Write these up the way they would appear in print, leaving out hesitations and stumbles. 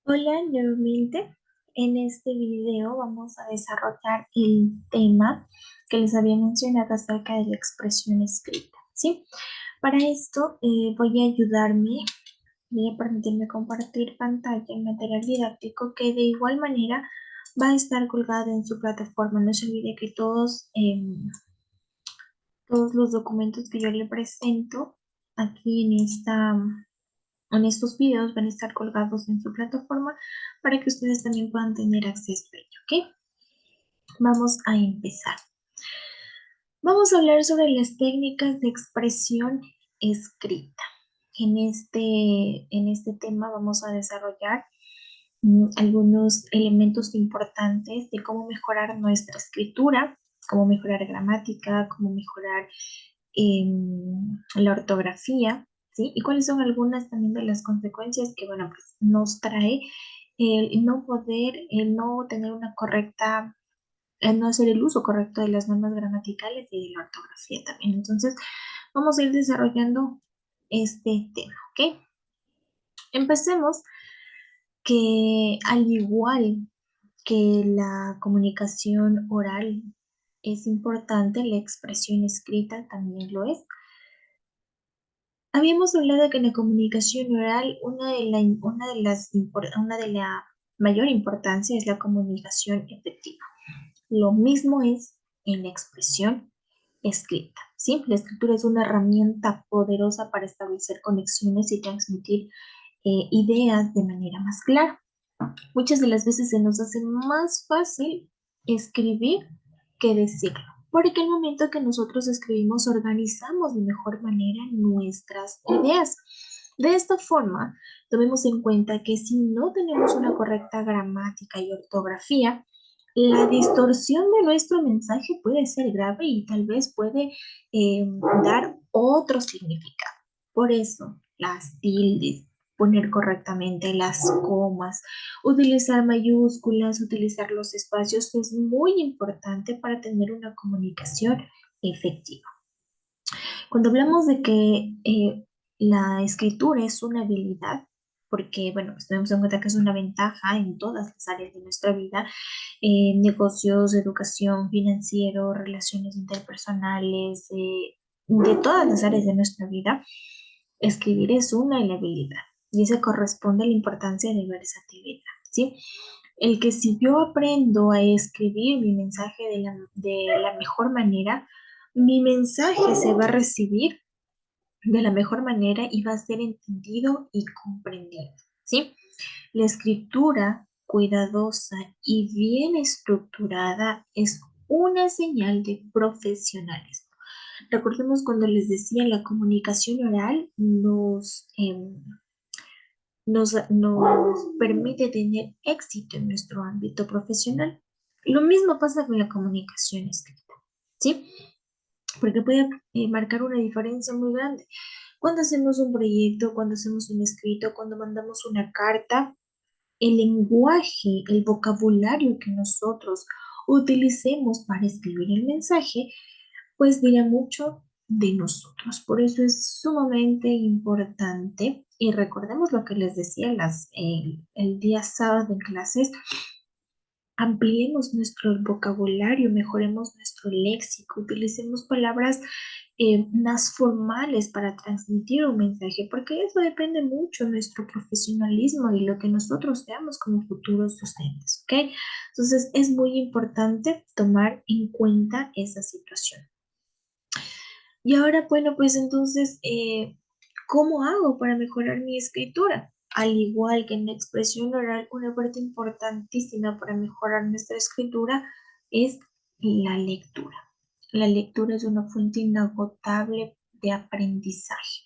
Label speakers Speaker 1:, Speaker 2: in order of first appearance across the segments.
Speaker 1: Hola nuevamente. En este video vamos a desarrollar el tema que les había mencionado acerca de la expresión escrita, ¿sí? Para esto voy a permitirme compartir pantalla en material didáctico que de igual manera va a estar colgado en su plataforma. No se olvide que todos los documentos que yo le presento aquí en estos videos van a estar colgados en su plataforma para que ustedes también puedan tener acceso a ello, ¿ok? Vamos a empezar. Vamos a hablar sobre las técnicas de expresión escrita. En este tema vamos a desarrollar algunos elementos importantes de cómo mejorar nuestra escritura, cómo mejorar gramática, cómo mejorar la ortografía, ¿sí? Y cuáles son algunas también de las consecuencias que, bueno, pues nos trae el no tener una correcta, el no hacer el uso correcto de las normas gramaticales y de la ortografía también. Entonces, vamos a ir desarrollando este tema, ¿ok? Empecemos que al igual que la comunicación oral es importante, la expresión escrita también lo es. Habíamos hablado que en la comunicación oral una de la mayor importancia es la comunicación efectiva. Lo mismo es en la expresión escrita, ¿sí? La escritura es una herramienta poderosa para establecer conexiones y transmitir ideas de manera más clara. Muchas de las veces se nos hace más fácil escribir que decirlo, porque el momento que nosotros escribimos organizamos de mejor manera nuestras ideas. De esta forma, tomemos en cuenta que si no tenemos una correcta gramática y ortografía, la distorsión de nuestro mensaje puede ser grave y tal vez puede dar otro significado. Por eso, las tildes, poner correctamente las comas, utilizar mayúsculas, utilizar los espacios es muy importante para tener una comunicación efectiva. Cuando hablamos de que la escritura es una habilidad, porque, bueno, pues tenemos en cuenta que es una ventaja en todas las áreas de nuestra vida, negocios, educación, financiero, relaciones interpersonales, de todas las áreas de nuestra vida, escribir es una habilidad y eso corresponde a la importancia de versatilidad, ¿sí? El que si yo aprendo a escribir mi mensaje de la mejor manera, mi mensaje se va a recibir de la mejor manera y va a ser entendido y comprendido, ¿sí? La escritura cuidadosa y bien estructurada es una señal de profesionalismo. Recordemos cuando les decía la comunicación oral nos permite tener éxito en nuestro ámbito profesional. Lo mismo pasa con la comunicación escrita, ¿sí? Porque puede marcar una diferencia muy grande. Cuando hacemos un proyecto, cuando hacemos un escrito, cuando mandamos una carta, el lenguaje, el vocabulario que nosotros utilicemos para escribir el mensaje, pues dirá mucho de nosotros. Por eso es sumamente importante. Y recordemos lo que les decía el día sábado en clases, ampliemos nuestro vocabulario, mejoremos nuestro léxico, utilicemos palabras más formales para transmitir un mensaje, porque eso depende mucho de nuestro profesionalismo y lo que nosotros seamos como futuros docentes, ¿ok? Entonces es muy importante tomar en cuenta esa situación. Y ahora, bueno, pues entonces, ¿cómo hago para mejorar mi escritura? Al igual que en la expresión oral, una parte importantísima para mejorar nuestra escritura es la lectura. La lectura es una fuente inagotable de aprendizaje.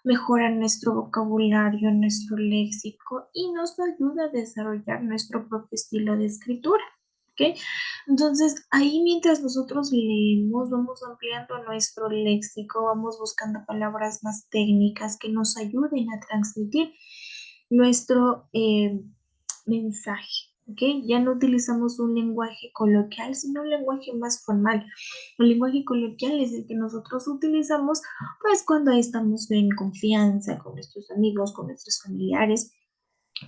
Speaker 1: Mejora nuestro vocabulario, nuestro léxico y nos ayuda a desarrollar nuestro propio estilo de escritura. ¿Ok? Entonces, ahí mientras nosotros leemos, vamos ampliando nuestro léxico, vamos buscando palabras más técnicas que nos ayuden a transmitir nuestro mensaje. ¿Ok? Ya no utilizamos un lenguaje coloquial, sino un lenguaje más formal. El lenguaje coloquial es el que nosotros utilizamos, pues, cuando estamos en confianza con nuestros amigos, con nuestros familiares.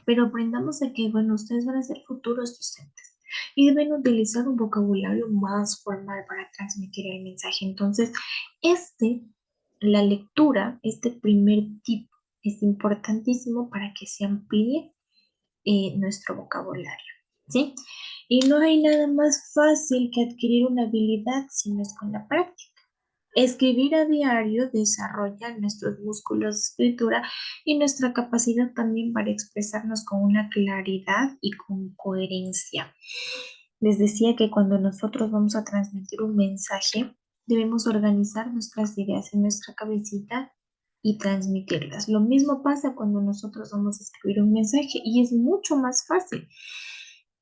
Speaker 1: pero aprendamos de que, bueno, ustedes van a ser futuros docentes y deben utilizar un vocabulario más formal para transmitir el mensaje. Entonces, este, la lectura, este primer tip es importantísimo para que se amplíe nuestro vocabulario, ¿sí? Y no hay nada más fácil que adquirir una habilidad si no es con la práctica. Escribir a diario desarrolla nuestros músculos de escritura y nuestra capacidad también para expresarnos con una claridad y con coherencia. Les decía que cuando nosotros vamos a transmitir un mensaje, debemos organizar nuestras ideas en nuestra cabecita y transmitirlas. Lo mismo pasa cuando nosotros vamos a escribir un mensaje y es mucho más fácil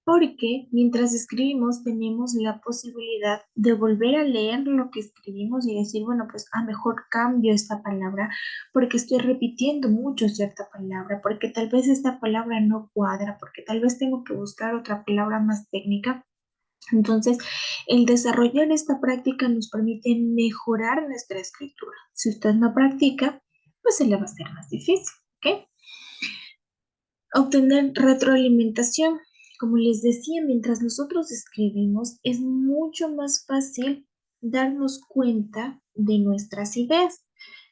Speaker 1: porque mientras escribimos tenemos la posibilidad de volver a leer lo que escribimos y decir, bueno, pues a mejor cambio esta palabra porque estoy repitiendo mucho cierta palabra, porque tal vez esta palabra no cuadra, porque tal vez tengo que buscar otra palabra más técnica. Entonces, el desarrollar esta práctica nos permite mejorar nuestra escritura. Si usted no practica, pues se le va a hacer más difícil, ¿ok? Obtener retroalimentación. Como les decía, mientras nosotros escribimos, es mucho más fácil darnos cuenta de nuestras ideas.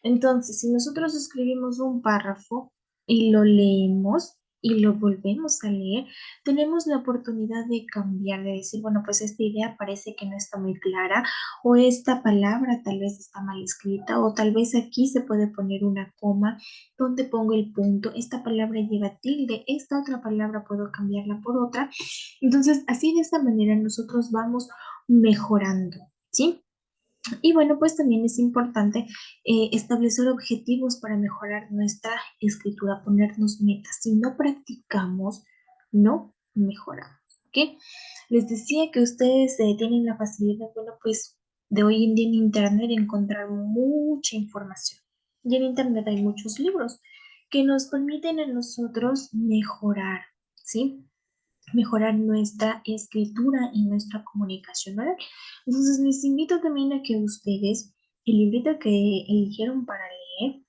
Speaker 1: Entonces, si nosotros escribimos un párrafo y lo leemos y lo volvemos a leer, tenemos la oportunidad de cambiar, de decir, bueno, pues esta idea parece que no está muy clara o esta palabra tal vez está mal escrita o tal vez aquí se puede poner una coma. ¿Dónde pongo el punto? Esta palabra lleva tilde, esta otra palabra puedo cambiarla por otra. Entonces, así de esta manera nosotros vamos mejorando, ¿sí? Y bueno, pues también es importante establecer objetivos para mejorar nuestra escritura, ponernos metas. Si no practicamos, no mejoramos, ¿ok? Les decía que ustedes tienen la facilidad, bueno, pues de hoy en día en Internet encontrar mucha información. Y en Internet hay muchos libros que nos permiten a nosotros mejorar, ¿sí? Mejorar nuestra escritura y nuestra comunicación oral. Entonces, les invito también a que ustedes, el librito que eligieron para leer,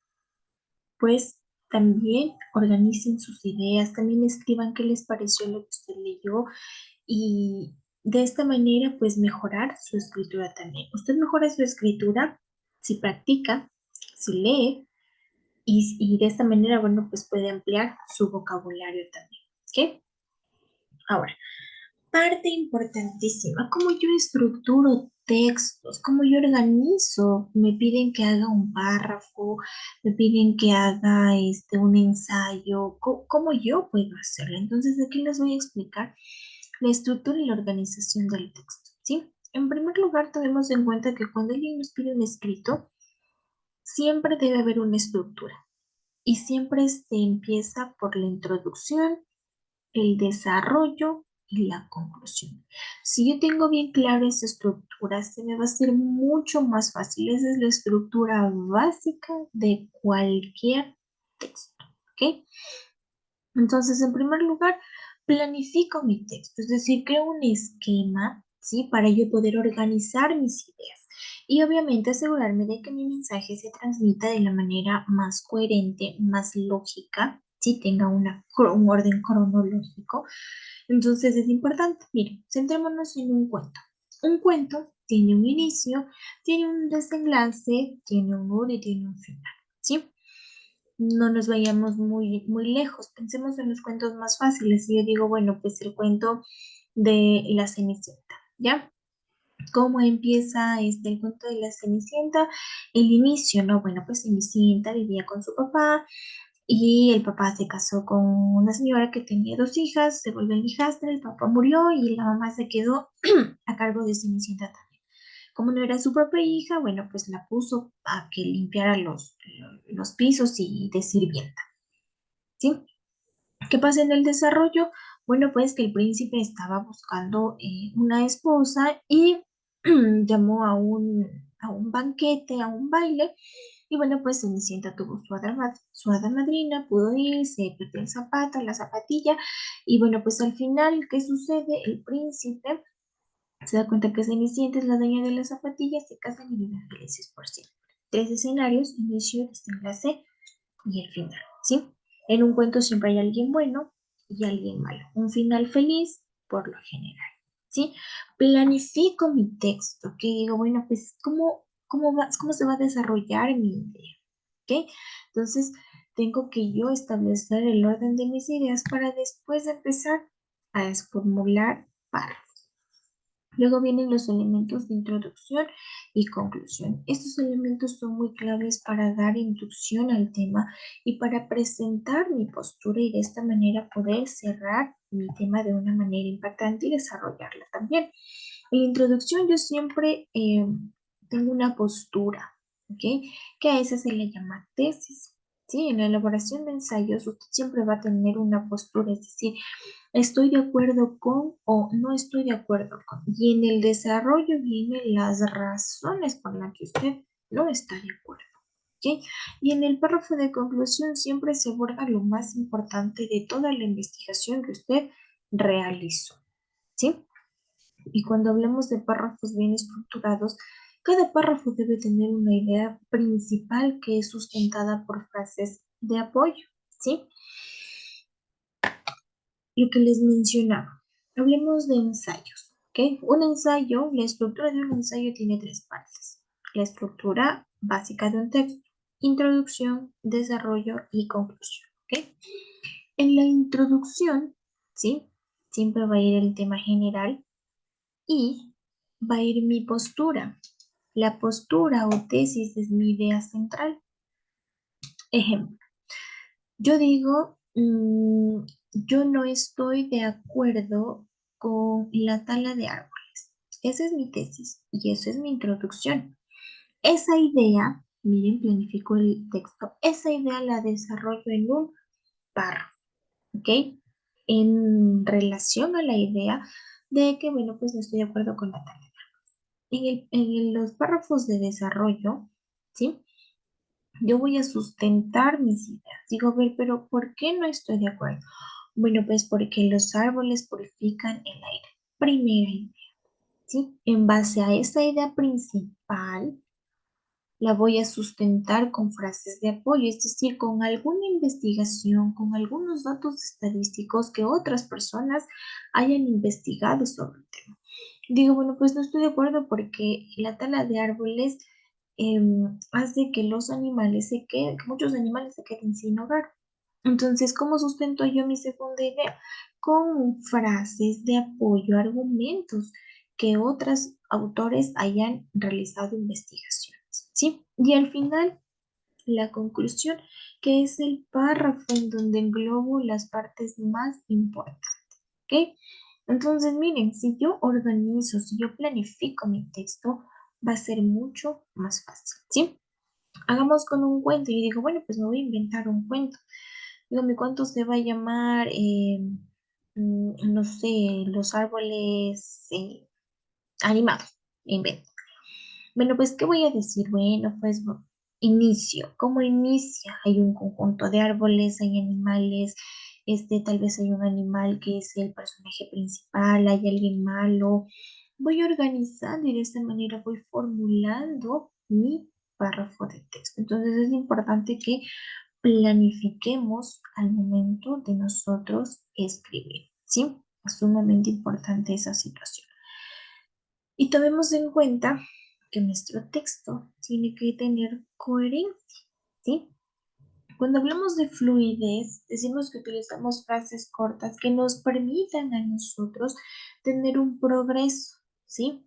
Speaker 1: pues también organicen sus ideas, también escriban qué les pareció lo que usted leyó y de esta manera, pues mejorar su escritura también. Usted mejora su escritura si practica, si lee y de esta manera, bueno, pues puede ampliar su vocabulario también. ¿Ok? Ahora, parte importantísima, cómo yo estructuro textos, cómo yo organizo. Me piden que haga un párrafo, me piden que haga un ensayo, cómo yo puedo hacerlo. Entonces, aquí les voy a explicar la estructura y la organización del texto, ¿sí? En primer lugar, tenemos en cuenta que cuando alguien nos pide un escrito, siempre debe haber una estructura y siempre se empieza por la introducción, el desarrollo y la conclusión. Si yo tengo bien claro esa estructura, se me va a hacer mucho más fácil. Esa es la estructura básica de cualquier texto, ¿ok? Entonces, en primer lugar, planifico mi texto, es decir, creo un esquema, ¿sí? Para yo poder organizar mis ideas. Y obviamente asegurarme de que mi mensaje se transmita de la manera más coherente, más lógica, ¿sí? Tenga un orden cronológico. Entonces es importante, miren, centrémonos en un cuento. Un cuento tiene un inicio, tiene un desenlace, tiene un nudo y tiene un final, ¿sí? No nos vayamos muy lejos, pensemos en los cuentos más fáciles. Y yo digo, bueno, pues el cuento de la Cenicienta, ¿ya? ¿Cómo empieza el cuento de la Cenicienta? El inicio, ¿no? Bueno, pues Cenicienta vivía con su papá y el papá se casó con una señora que tenía dos hijas, se volvió hijastra, el papá murió y la mamá se quedó a cargo de Cenicienta también. Como no era su propia hija, bueno, pues la puso a que limpiara los pisos y de sirvienta, ¿sí? ¿Qué pasa en el desarrollo? Bueno, pues que el príncipe estaba buscando una esposa y llamó a un banquete, a un baile, y bueno, pues Cenicienta tuvo su hada madrina, pudo ir, se perdió el zapato, la zapatilla, y bueno, pues al final, ¿qué sucede? El príncipe se da cuenta que Cenicienta es la dueña de las zapatillas, se casan y viven felices por siempre. Tres escenarios: inicio, desenlace y el final, ¿sí? En un cuento siempre hay alguien bueno y alguien malo. Un final feliz por lo general, ¿sí? Planifico mi texto, que digo, bueno, pues, ¿cómo se va a desarrollar mi idea? ¿Ok? Entonces, tengo que yo establecer el orden de mis ideas para después empezar a formular párrafos. Luego vienen los elementos de introducción y conclusión. Estos elementos son muy claves para dar inducción al tema y para presentar mi postura y de esta manera poder cerrar mi tema de una manera impactante y desarrollarla también. En la introducción yo siempre tengo una postura, ¿ok? Que a esa se le llama tesis. ¿Sí? En la elaboración de ensayos usted siempre va a tener una postura, es decir, estoy de acuerdo con o no estoy de acuerdo con. Y en el desarrollo vienen las razones por las que usted no está de acuerdo. ¿Ok? Y en el párrafo de conclusión siempre se aborda lo más importante de toda la investigación que usted realizó. ¿Sí? Y cuando hablamos de párrafos bien estructurados, cada párrafo debe tener una idea principal que es sustentada por frases de apoyo. ¿Sí? Lo que les mencionaba. Hablemos de ensayos, ¿ok? Un ensayo, la estructura de un ensayo tiene tres partes. La estructura básica de un texto, introducción, desarrollo y conclusión, ¿ok? En la introducción, ¿sí? Siempre va a ir el tema general y va a ir mi postura. La postura o tesis es mi idea central. Ejemplo, yo digo, yo no estoy de acuerdo con la tala de árboles. Esa es mi tesis y eso es mi introducción. Esa idea, miren, planifico el texto, esa idea la desarrollo en un párrafo, ¿ok? En relación a la idea de que, bueno, pues no estoy de acuerdo con la tala. En los párrafos de desarrollo, ¿sí? Yo voy a sustentar mis ideas. Digo, a ver, pero ¿por qué no estoy de acuerdo? Bueno, pues porque los árboles purifican el aire. Primera idea, ¿sí? En base a esa idea principal, la voy a sustentar con frases de apoyo, es decir, con alguna investigación, con algunos datos estadísticos que otras personas hayan investigado sobre el tema. Digo, bueno, pues no estoy de acuerdo porque la tala de árboles hace que los animales se queden, que muchos animales se queden sin hogar. Entonces, ¿cómo sustento yo mi segunda idea? Con frases de apoyo, argumentos que otros autores hayan realizado investigaciones, ¿sí? Y al final, la conclusión, que es el párrafo en donde englobo las partes más importantes, ¿ok? Entonces, miren, si yo organizo, si yo planifico mi texto, va a ser mucho más fácil, ¿sí? Hagamos con un cuento y digo, bueno, pues me voy a inventar un cuento. Digo, mi cuento se va a llamar, no sé, los árboles animados, invento. Bueno, pues, ¿qué voy a decir? Bueno, pues inicio. ¿Cómo inicia? Hay un conjunto de árboles, hay animales, tal vez hay un animal que es el personaje principal, hay alguien malo. Voy organizando y de esta manera voy formulando mi párrafo de texto. Entonces es importante que planifiquemos al momento de nosotros escribir, ¿sí? Es sumamente importante esa situación. Y tomemos en cuenta que nuestro texto tiene que tener coherencia, ¿sí? Cuando hablamos de fluidez, decimos que utilizamos frases cortas que nos permitan a nosotros tener un progreso, ¿sí?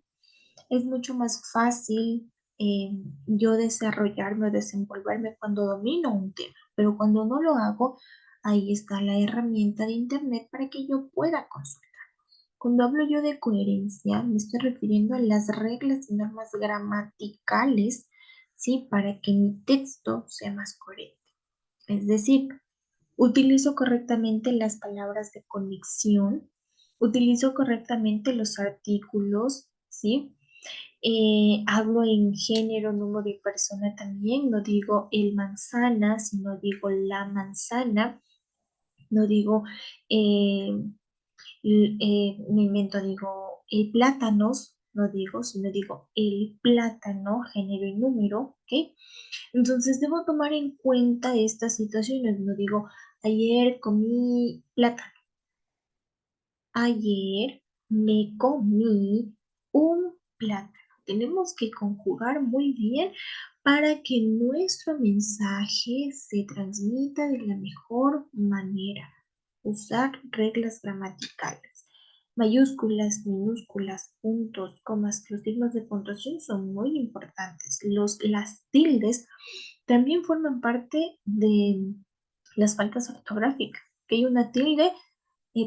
Speaker 1: Es mucho más fácil eh, yo desarrollarme o desenvolverme cuando domino un tema, pero cuando no lo hago, ahí está la herramienta de Internet para que yo pueda consultar. Cuando hablo yo de coherencia, me estoy refiriendo a las reglas y normas gramaticales, ¿sí? Para que mi texto sea más coherente. Es decir, utilizo correctamente las palabras de conexión, utilizo correctamente los artículos, ¿sí? Hablo en género, número y persona también, no digo el manzana, sino digo la manzana, no digo eh, me invento, digo, el plátanos, no digo, sino digo el plátano, género y número, ¿ok? Entonces debo tomar en cuenta estas situaciones, no digo Ayer comí plátano. Ayer me comí un plátano. Tenemos que conjugar muy bien para que nuestro mensaje se transmita de la mejor manera. Usar reglas gramaticales. Mayúsculas, minúsculas, puntos, comas, los signos de puntuación son muy importantes. Las tildes también forman parte de las faltas ortográficas. Que hay una tilde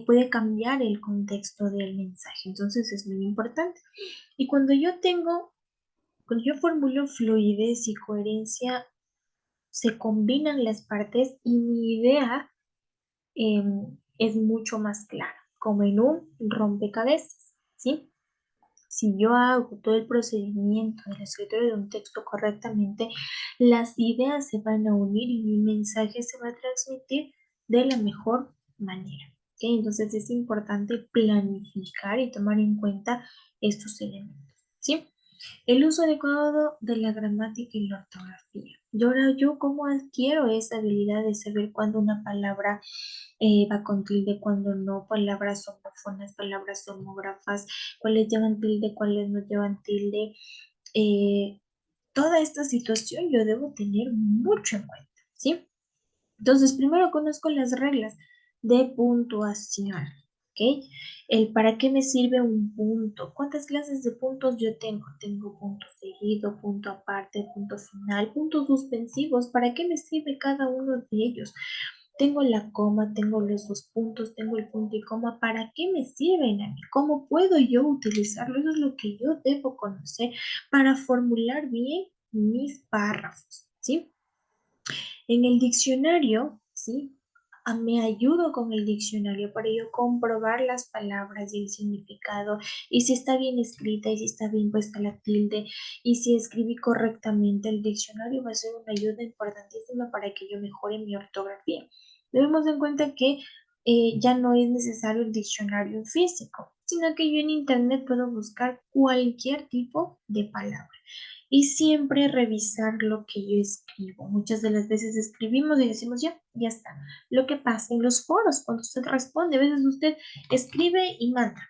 Speaker 1: puede cambiar el contexto del mensaje, entonces es muy importante. Y cuando yo formulo fluidez y coherencia, se combinan las partes y mi idea es mucho más clara, como en un rompecabezas, ¿sí? Si yo hago todo el procedimiento de la escritura de un texto correctamente, las ideas se van a unir y mi mensaje se va a transmitir de la mejor manera. ¿Ok? Entonces es importante planificar y tomar en cuenta estos elementos. ¿Sí? El uso adecuado de la gramática y la ortografía. Y ahora yo cómo adquiero esa habilidad de saber cuándo una palabra va con tilde, cuando no, palabras homófonas, palabras homógrafas, cuáles llevan tilde, cuáles no llevan tilde. Eh, Toda esta situación yo debo tener mucho en cuenta, ¿sí? Entonces, primero conozco las reglas de puntuación, ¿ok? El para qué me sirve un punto. ¿Cuántas clases de puntos yo tengo? Tengo punto seguido, punto aparte, punto final, puntos suspensivos. ¿Para qué me sirve cada uno de ellos? Tengo la coma, tengo los dos puntos, tengo el punto y coma. ¿Para qué me sirven a mí? ¿Cómo puedo yo utilizarlo? Eso es lo que yo debo conocer para formular bien mis párrafos, ¿sí? En el diccionario, ¿sí? Me ayudo con el diccionario para yo comprobar las palabras y el significado y si está bien escrita y si está bien puesta la tilde y si escribí correctamente. El diccionario va a ser una ayuda importantísima para que yo mejore mi ortografía. Debemos en cuenta que ya no es necesario el diccionario físico, sino que yo en internet puedo buscar cualquier tipo de palabra y siempre revisar lo que yo escribo. Muchas de las veces escribimos y decimos, ya, ya está. Lo que pasa en los foros, cuando usted responde, a veces usted escribe y manda,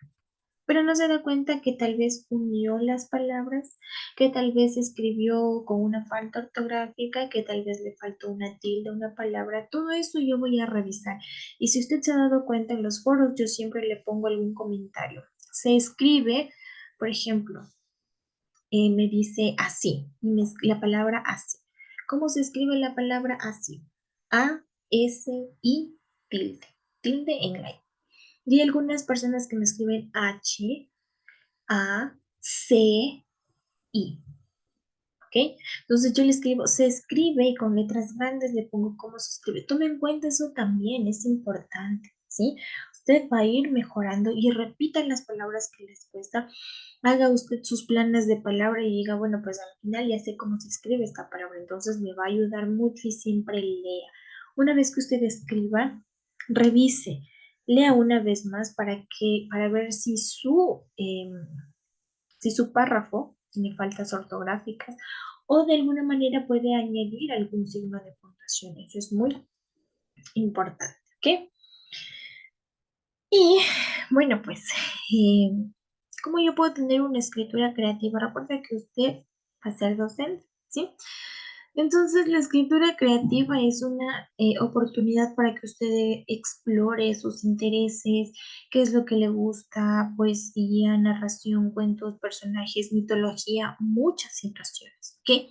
Speaker 1: pero no se da cuenta que tal vez unió las palabras, que tal vez escribió con una falta ortográfica, que tal vez le faltó una tilde, una palabra. Todo eso yo voy a revisar. Y si usted se ha dado cuenta en los foros, yo siempre le pongo algún comentario. Se escribe, por ejemplo, me dice así, la palabra así. ¿Cómo se escribe la palabra así? A, S, I, tilde. Tilde en la I. Y algunas personas que me escriben H, A, C, I. ¿Ok? Entonces yo le escribo, se escribe y con letras grandes le pongo cómo se escribe. Tome en cuenta eso también, es importante, ¿sí? Usted va a ir mejorando y repita las palabras que les cuesta. Haga usted sus planes de palabra y diga, bueno, pues al final ya sé cómo se escribe esta palabra, entonces me va a ayudar mucho y siempre lea. Una vez que usted escriba, revise, lea una vez más para ver si su párrafo tiene faltas ortográficas o de alguna manera puede añadir algún signo de puntuación. Eso es muy importante, ¿ok? Y bueno, pues, eh, ¿cómo yo puedo tener una escritura creativa? Recuerda que usted va a ser docente, ¿sí? Entonces, la escritura creativa es una oportunidad para que usted explore sus intereses, qué es lo que le gusta, poesía, narración, cuentos, personajes, mitología, muchas situaciones, ¿ok?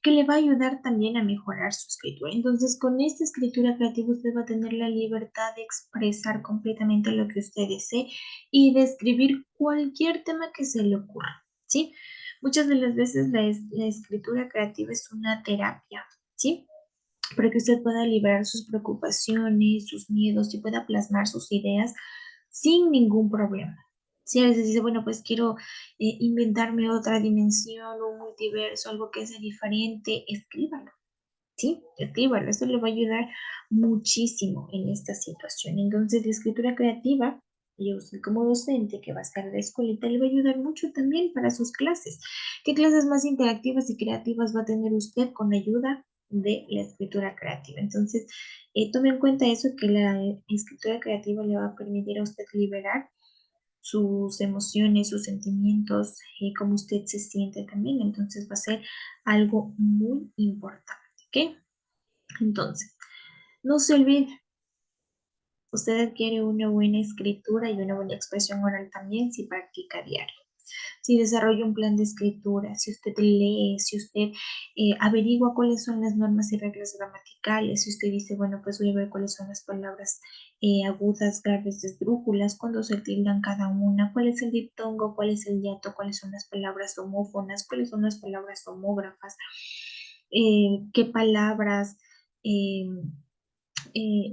Speaker 1: Que le va a ayudar también a mejorar su escritura. Entonces, con esta escritura creativa usted va a tener la libertad de expresar completamente lo que usted desee y de escribir cualquier tema que se le ocurra, ¿sí? Muchas de las veces la escritura creativa es una terapia, ¿sí? Para que usted pueda liberar sus preocupaciones, sus miedos y pueda plasmar sus ideas sin ningún problema. Si a veces dice, bueno, pues quiero inventarme otra dimensión, un multiverso, algo que sea diferente, escríbalo, ¿sí? Escríbalo, eso le va a ayudar muchísimo en esta situación. Entonces, la escritura creativa, y usted como docente que va a estar en la escuelita, le va a ayudar mucho también para sus clases. ¿Qué clases más interactivas y creativas va a tener usted con ayuda de la escritura creativa. Entonces, tome en cuenta eso, que la escritura creativa le va a permitir a usted liberar sus emociones, sus sentimientos, cómo usted se siente también. Entonces va a ser algo muy importante, ¿ok? Entonces, no se olvide, usted adquiere una buena escritura y una buena expresión oral también si practica diario. Si desarrolla un plan de escritura, si usted lee, si usted averigua cuáles son las normas y reglas gramaticales, si usted dice, bueno, pues voy a ver cuáles son las palabras agudas, graves, esdrújulas, cuándo se tildan cada una, cuál es el diptongo, cuál es el hiato, cuáles son las palabras homófonas, cuáles son las palabras homógrafas, qué palabras... Eh,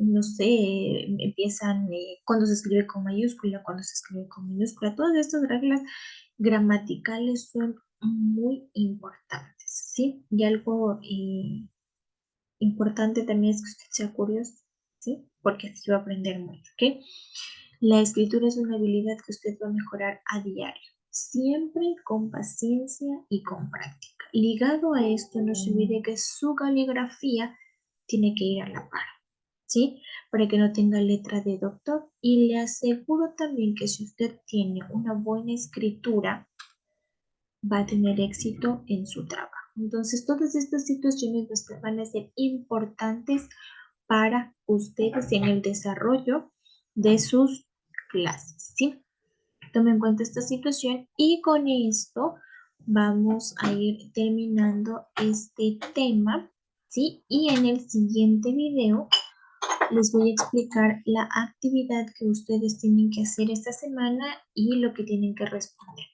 Speaker 1: no sé, empiezan cuando se escribe con mayúscula, cuando se escribe con minúscula. Todas estas reglas gramaticales son muy importantes, ¿sí? Y algo importante también es que usted sea curioso, ¿sí? Porque así va a aprender mucho, ¿ok? La escritura es una habilidad que usted va a mejorar a diario, siempre con paciencia y con práctica. Ligado a esto, no se olvide que su caligrafía tiene que ir a la par, ¿sí? Para que no tenga letra de doctor. Y le aseguro también que si usted tiene una buena escritura, va a tener éxito en su trabajo. Entonces, todas estas situaciones van a ser importantes para ustedes en el desarrollo de sus clases, ¿sí? Tome en cuenta esta situación y con esto vamos a ir terminando este tema, ¿sí? Y en el siguiente video les voy a explicar la actividad que ustedes tienen que hacer esta semana y lo que tienen que responder.